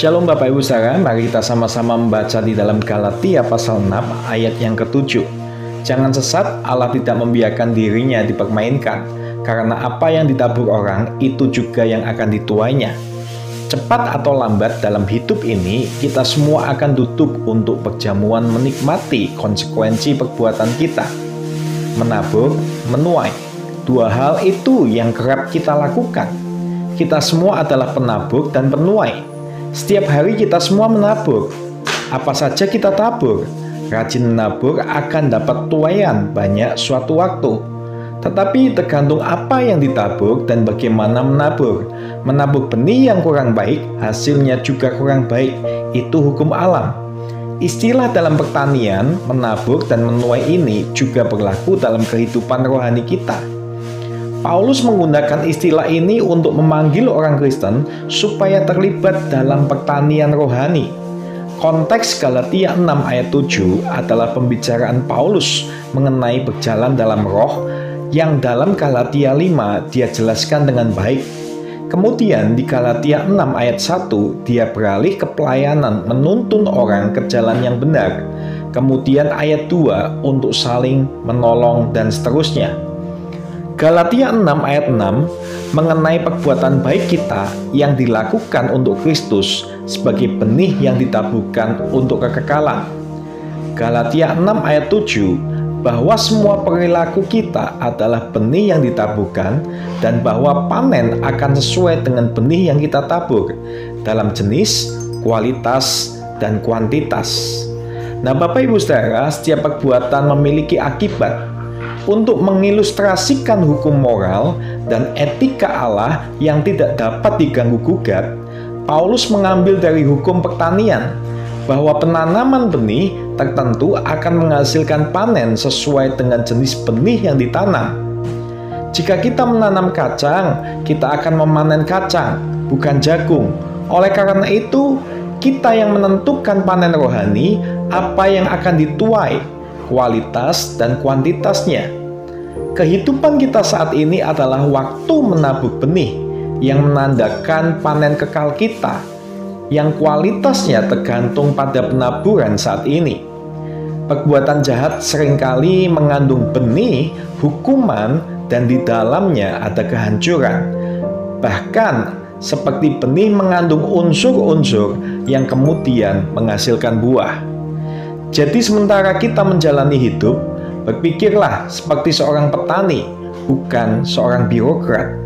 Shalom Bapak Ibu Saudara, mari kita sama-sama membaca di dalam Galatia pasal 6 ayat yang ke-7. Jangan sesat, Allah tidak membiarkan dirinya dipermainkan, karena apa yang ditabur orang, itu juga yang akan dituainya. Cepat atau lambat dalam hidup ini, kita semua akan tutup untuk perjamuan menikmati konsekuensi perbuatan kita. Menabur, menuai. Dua hal itu yang kerap kita lakukan. Kita semua adalah penabur dan penuai. Setiap hari kita semua menabur. Apa saja kita tabur, rajin menabur akan dapat tuaian banyak suatu waktu. Tetapi tergantung apa yang ditabur dan bagaimana menabur. Menabur benih yang kurang baik, hasilnya juga kurang baik. Itu hukum alam. Istilah dalam pertanian, menabur dan menuai ini juga berlaku dalam kehidupan rohani kita. Paulus menggunakan istilah ini untuk memanggil orang Kristen supaya terlibat dalam pertanian rohani. Konteks Galatia 6 ayat 7 adalah pembicaraan Paulus mengenai berjalan dalam roh yang dalam Galatia 5 dia jelaskan dengan baik. Kemudian di Galatia 6 ayat 1 dia beralih ke pelayanan menuntun orang ke jalan yang benar. Kemudian ayat 2 untuk saling menolong dan seterusnya. Galatia 6 ayat 6 mengenai perbuatan baik kita yang dilakukan untuk Kristus sebagai benih yang ditaburkan untuk kekekalan. Galatia 6 ayat 7 bahwa semua perilaku kita adalah benih yang ditaburkan dan bahwa panen akan sesuai dengan benih yang kita tabur dalam jenis, kualitas, dan kuantitas. Nah Bapak Ibu Saudara, setiap perbuatan memiliki akibat. Untuk mengilustrasikan hukum moral dan etika Allah yang tidak dapat diganggu-gugat, Paulus mengambil dari hukum pertanian bahwa penanaman benih tertentu akan menghasilkan panen sesuai dengan jenis benih yang ditanam. Jika kita menanam kacang, kita akan memanen kacang, bukan jagung. Oleh karena itu, kita yang menentukan panen rohani, apa yang akan dituai, kualitas dan kuantitasnya. Kehidupan kita saat ini adalah waktu menabur benih yang menandakan panen kekal kita, yang kualitasnya tergantung pada penaburan saat ini. Perbuatan jahat seringkali mengandung benih, hukuman, dan di dalamnya ada kehancuran. Bahkan seperti benih mengandung unsur-unsur yang kemudian menghasilkan buah. Jadi sementara kita menjalani hidup, berpikirlah seperti seorang petani, bukan seorang birokrat.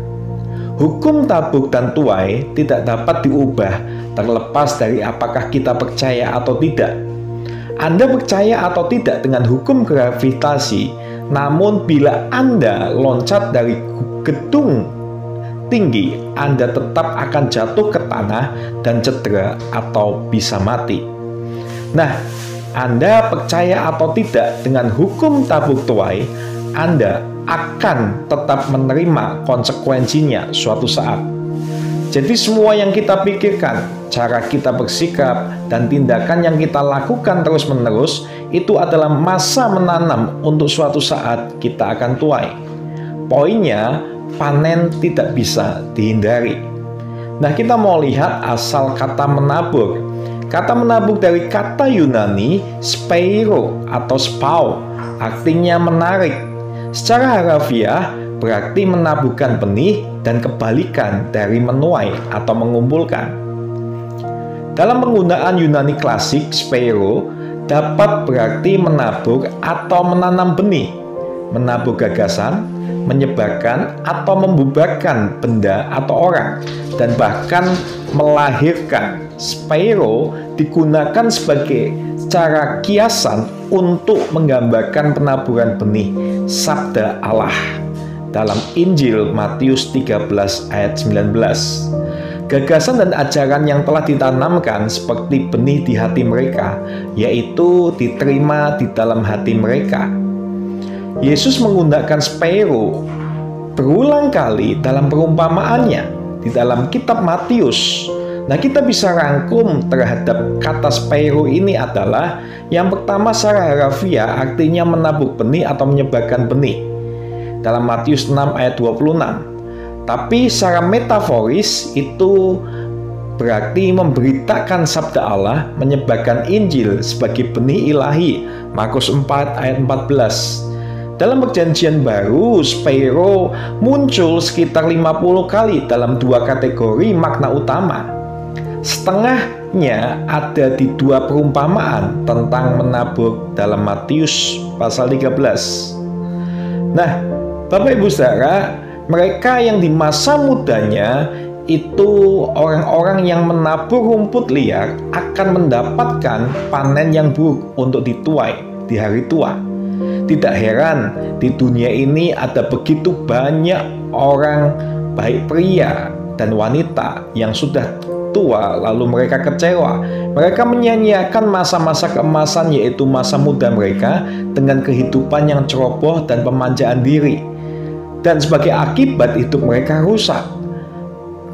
Hukum tabur dan tuai tidak dapat diubah terlepas dari apakah kita percaya atau tidak. Anda percaya atau tidak dengan hukum gravitasi, namun bila Anda loncat dari gedung tinggi, Anda tetap akan jatuh ke tanah dan cedera atau bisa mati. Nah, Anda percaya atau tidak dengan hukum tabur tuai, Anda akan tetap menerima konsekuensinya suatu saat. Jadi semua yang kita pikirkan, cara kita bersikap, dan tindakan yang kita lakukan terus-menerus, itu adalah masa menanam untuk suatu saat kita akan tuai. Poinnya, panen tidak bisa dihindari. Nah, kita mau lihat asal kata menabur. Kata menabur dari kata Yunani speiro atau spau, artinya menarik. Secara harafiah berarti menaburkan benih dan kebalikan dari menuai atau mengumpulkan. Dalam penggunaan Yunani klasik, speiro dapat berarti menabur atau menanam benih, menabur gagasan, menyebarkan atau membubarkan benda atau orang, dan bahkan melahirkan. Speiro digunakan sebagai cara kiasan untuk menggambarkan penaburan benih sabda Allah dalam Injil Matius 13 ayat 19. Gagasan dan ajaran yang telah ditanamkan seperti benih di hati mereka, yaitu diterima di dalam hati mereka. Yesus menggunakan speiro berulang kali dalam perumpamaannya di dalam kitab Matius. Nah, kita bisa rangkum terhadap kata speiro ini adalah yang pertama secara harafiah artinya menabur benih atau menyebarkan benih dalam Matius 6 ayat 26. Tapi secara metaforis itu berarti memberitakan sabda Allah, menyebarkan Injil sebagai benih ilahi. Markus 4 ayat 14. Dalam perjanjian baru, Spiro muncul sekitar 50 kali dalam dua kategori makna utama. Setengahnya ada di dua perumpamaan tentang menabur dalam Matius pasal 13. Nah, Bapak Ibu Saudara, mereka yang di masa mudanya itu orang-orang yang menabur rumput liar akan mendapatkan panen yang buruk untuk dituai di hari tua. Tidak heran di dunia ini ada begitu banyak orang, baik pria dan wanita yang sudah tua lalu mereka kecewa. Mereka menyanyiakan masa-masa keemasan, yaitu masa muda mereka, dengan kehidupan yang ceroboh dan pemanjaan diri. Dan sebagai akibat hidup mereka rusak.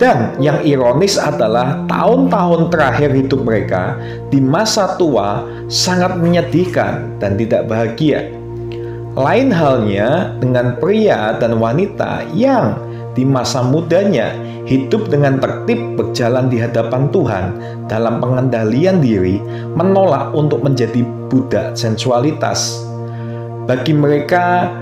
Dan yang ironis adalah tahun-tahun terakhir hidup mereka di masa tua sangat menyedihkan dan tidak bahagia. Lain halnya dengan pria dan wanita yang di masa mudanya hidup dengan tertib berjalan di hadapan Tuhan dalam pengendalian diri, menolak untuk menjadi budak sensualitas. Bagi mereka,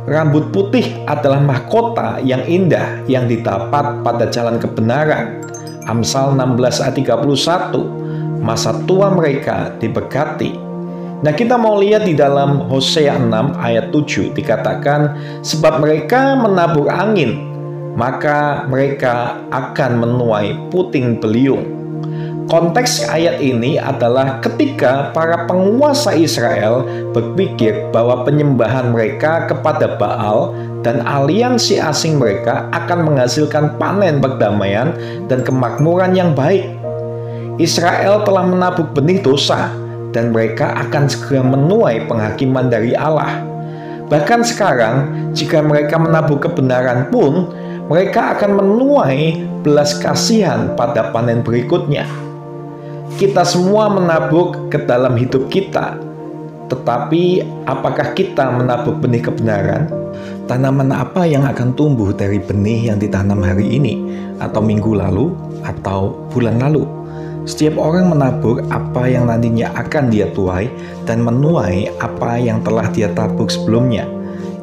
rambut putih adalah mahkota yang indah yang didapat pada jalan kebenaran. Amsal 16 ayat 31. Masa tua mereka diberkati. Nah, kita mau lihat di dalam Hosea 6 ayat 7 dikatakan, sebab mereka menabur angin, maka mereka akan menuai puting beliung. Konteks ayat ini adalah ketika para penguasa Israel berpikir bahwa penyembahan mereka kepada Baal dan aliansi asing mereka akan menghasilkan panen perdamaian dan kemakmuran yang baik. Israel telah menabur benih dosa, dan mereka akan segera menuai penghakiman dari Allah. Bahkan sekarang, jika mereka menabur kebenaran pun, mereka akan menuai belas kasihan pada panen berikutnya. Kita semua menabur ke dalam hidup kita, tetapi apakah kita menabur benih kebenaran? Tanaman apa yang akan tumbuh dari benih yang ditanam hari ini, atau minggu lalu, atau bulan lalu? Setiap orang menabur apa yang nantinya akan dia tuai dan menuai apa yang telah dia tabur sebelumnya.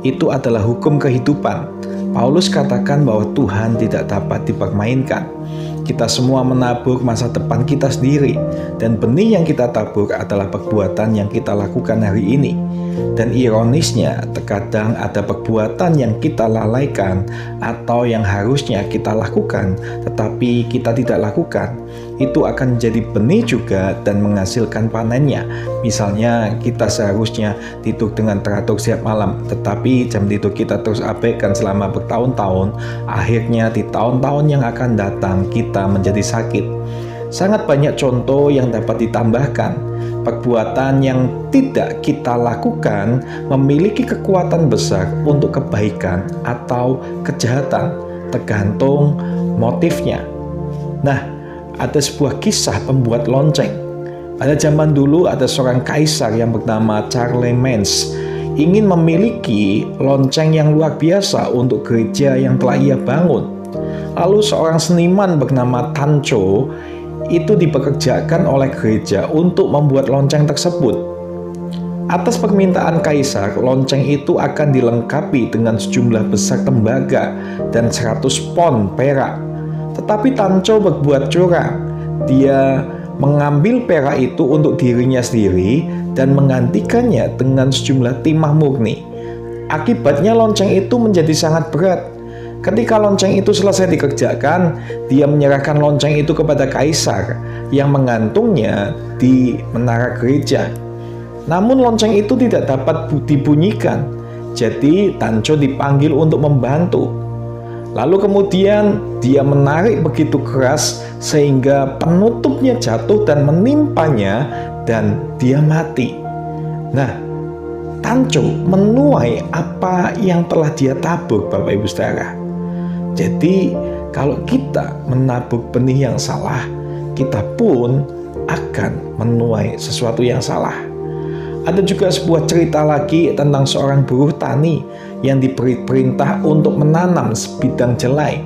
Itu adalah hukum kehidupan. Paulus katakan bahwa Tuhan tidak dapat dipermainkan. Kita semua menabur masa depan kita sendiri, dan benih yang kita tabur adalah perbuatan yang kita lakukan hari ini. Dan ironisnya, terkadang ada perbuatan yang kita lalaikan atau yang harusnya kita lakukan, tetapi kita tidak lakukan. Itu akan menjadi benih juga dan menghasilkan panennya. Misalnya, kita seharusnya tidur dengan teratur setiap malam, tetapi jam tidur kita terus abaikan selama bertahun-tahun. Akhirnya di tahun-tahun yang akan datang kita menjadi sakit. Sangat banyak contoh yang dapat ditambahkan. Perbuatan yang tidak kita lakukan memiliki kekuatan besar untuk kebaikan atau kejahatan, tergantung motifnya. Nah, ada sebuah kisah pembuat lonceng. Pada zaman dulu ada seorang kaisar yang bernama Charlemagne ingin memiliki lonceng yang luar biasa untuk gereja yang telah ia bangun. Lalu seorang seniman bernama Tancho itu dipekerjakan oleh gereja untuk membuat lonceng tersebut. Atas permintaan kaisar, lonceng itu akan dilengkapi dengan sejumlah besar tembaga dan 100 pon perak. Tetapi Tancho berbuat curang. Dia mengambil perak itu untuk dirinya sendiri dan menggantikannya dengan sejumlah timah murni. Akibatnya lonceng itu menjadi sangat berat. Ketika lonceng itu selesai dikerjakan, dia menyerahkan lonceng itu kepada kaisar yang mengantungnya di menara gereja. Namun lonceng itu tidak dapat dibunyikan, jadi Tancho dipanggil untuk membantu. Lalu kemudian dia menarik begitu keras sehingga penutupnya jatuh dan menimpanya dan dia mati. Nah, Tancho menuai apa yang telah dia tabur, Bapak Ibu Saudara. Jadi kalau kita menabur benih yang salah, kita pun akan menuai sesuatu yang salah. Ada juga sebuah cerita lagi tentang seorang buruh tani yang diberi perintah untuk menanam sebidang jelai.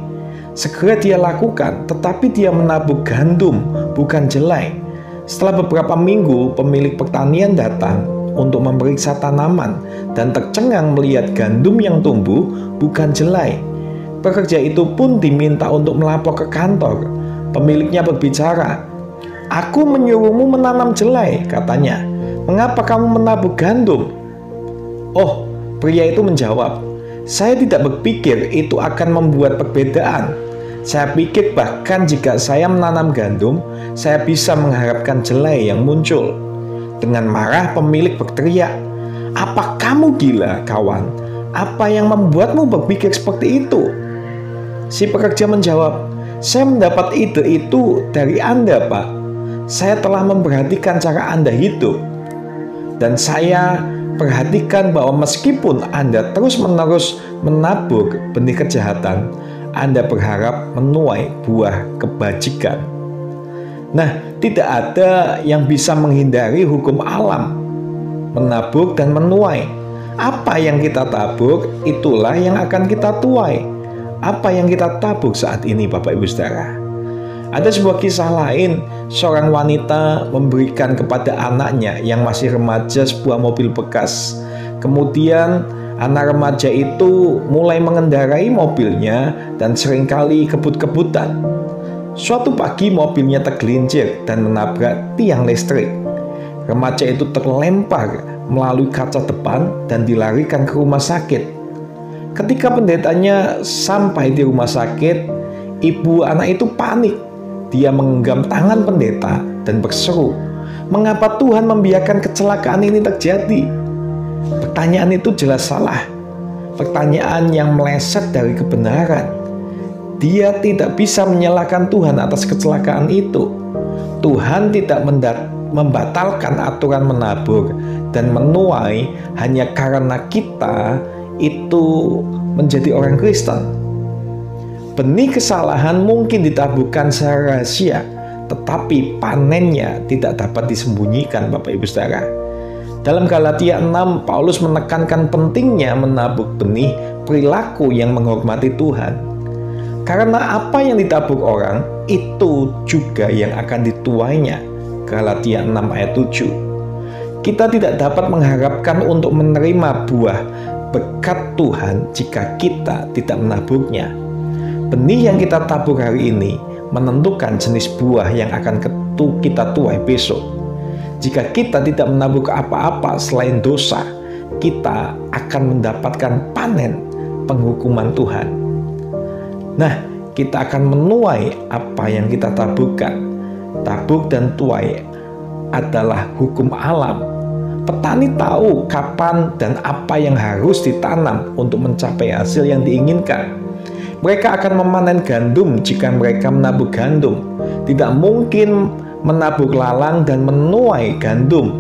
Segera dia lakukan, tetapi dia menabur gandum, bukan jelai. Setelah beberapa minggu, pemilik pertanian datang untuk memeriksa tanaman dan tercengang melihat gandum yang tumbuh, bukan jelai. Pekerja itu pun diminta untuk melapor ke kantor. Pemiliknya berbicara, "Aku menyuruhmu menanam jelai," katanya. "Mengapa kamu menabur gandum?" Oh, pria itu menjawab, "Saya tidak berpikir itu akan membuat perbedaan. Saya pikir bahkan jika saya menanam gandum, saya bisa mengharapkan jelai yang muncul." Dengan marah pemilik berteriak, "Apa kamu gila, kawan? Apa yang membuatmu berpikir seperti itu?" Si pekerja menjawab, "Saya mendapat ide itu dari Anda, Pak. Saya telah memperhatikan cara Anda hidup. Dan saya perhatikan bahwa meskipun Anda terus-menerus menabur benih kejahatan, Anda berharap menuai buah kebajikan." Nah, tidak ada yang bisa menghindari hukum alam, menabur dan menuai. Apa yang kita tabur, itulah yang akan kita tuai. Apa yang kita tabur saat ini, Bapak Ibu Saudara? Ada sebuah kisah lain, seorang wanita memberikan kepada anaknya yang masih remaja sebuah mobil bekas. Kemudian anak remaja itu mulai mengendarai mobilnya dan seringkali kebut-kebutan. Suatu pagi mobilnya tergelincir dan menabrak tiang listrik. Remaja itu terlempar melalui kaca depan dan dilarikan ke rumah sakit. Ketika pendetanya sampai di rumah sakit, ibu anak itu panik. Dia menggenggam tangan pendeta dan berseru, "Mengapa Tuhan membiarkan kecelakaan ini terjadi?" Pertanyaan itu jelas salah. Pertanyaan yang meleset dari kebenaran. Dia tidak bisa menyalahkan Tuhan atas kecelakaan itu. Tuhan tidak membatalkan aturan menabur dan menuai hanya karena kita itu menjadi orang Kristen. Benih kesalahan mungkin ditaburkan secara rahasia, tetapi panennya tidak dapat disembunyikan, Bapak Ibu Saudara. Dalam Galatia 6, Paulus menekankan pentingnya menabur benih perilaku yang menghormati Tuhan. Karena apa yang ditabur orang, itu juga yang akan dituainya. Galatia 6 ayat 7. Kita tidak dapat mengharapkan untuk menerima buah berkat Tuhan jika kita tidak menaburnya. Benih yang kita tabur hari ini menentukan jenis buah yang akan kita tuai besok. Jika kita tidak menabur apa-apa selain dosa, kita akan mendapatkan panen penghukuman Tuhan. Nah, kita akan menuai apa yang kita taburkan. Tabur dan tuai adalah hukum alam. Petani tahu kapan dan apa yang harus ditanam untuk mencapai hasil yang diinginkan. Mereka akan memanen gandum jika mereka menabur gandum. Tidak mungkin menabur lalang dan menuai gandum.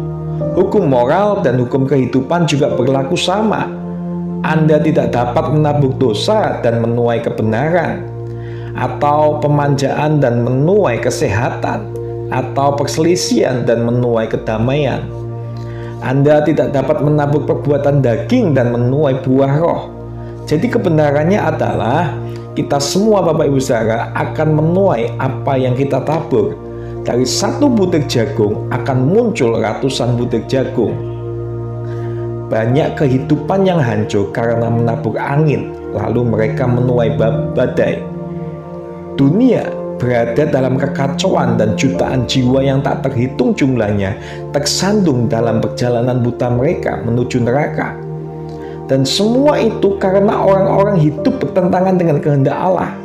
Hukum moral dan hukum kehidupan juga berlaku sama. Anda tidak dapat menabur dosa dan menuai kebenaran, atau pemanjaan dan menuai kesehatan, atau perselisihan dan menuai kedamaian. Anda tidak dapat menabur perbuatan daging dan menuai buah roh. Jadi kebenarannya adalah kita semua, Bapak Ibu Saudara, akan menuai apa yang kita tabur. Dari satu butir jagung akan muncul ratusan butir jagung. Banyak kehidupan yang hancur karena menabur angin, lalu mereka menuai badai. Dunia berada dalam kekacauan dan jutaan jiwa yang tak terhitung jumlahnya tersandung dalam perjalanan buta mereka menuju neraka. Dan semua itu karena orang-orang hidup bertentangan dengan kehendak Allah.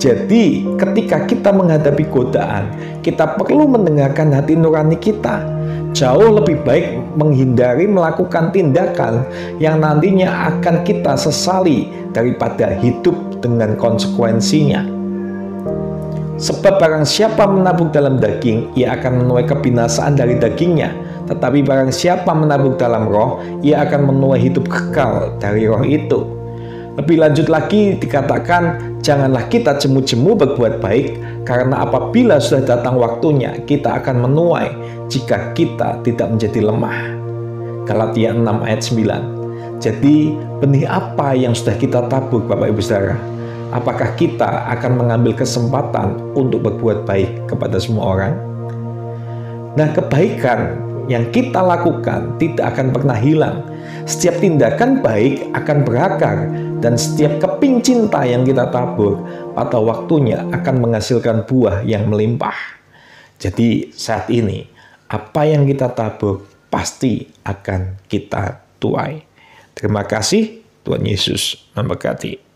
Jadi, ketika kita menghadapi godaan, kita perlu mendengarkan hati nurani kita. Jauh lebih baik menghindari melakukan tindakan yang nantinya akan kita sesali daripada hidup dengan konsekuensinya. Sebab barang siapa menabur dalam daging, ia akan menuai kebinasaan dari dagingnya. Tetapi barang siapa menabur dalam roh, ia akan menuai hidup kekal dari roh itu. Lebih lanjut lagi dikatakan, janganlah kita jemu-jemu berbuat baik, karena apabila sudah datang waktunya, kita akan menuai jika kita tidak menjadi lemah. Galatia 6 ayat 9. Jadi benih apa yang sudah kita tabur, Bapak Ibu Saudara? apakah kita akan mengambil kesempatan untuk berbuat baik kepada semua orang? Nah, kebaikan yang kita lakukan tidak akan pernah hilang. Setiap tindakan baik akan berakar, dan setiap keping cinta yang kita tabur pada waktunya akan menghasilkan buah yang melimpah. Jadi saat ini, apa yang kita tabur pasti akan kita tuai. Terima kasih, Tuhan Yesus memberkati.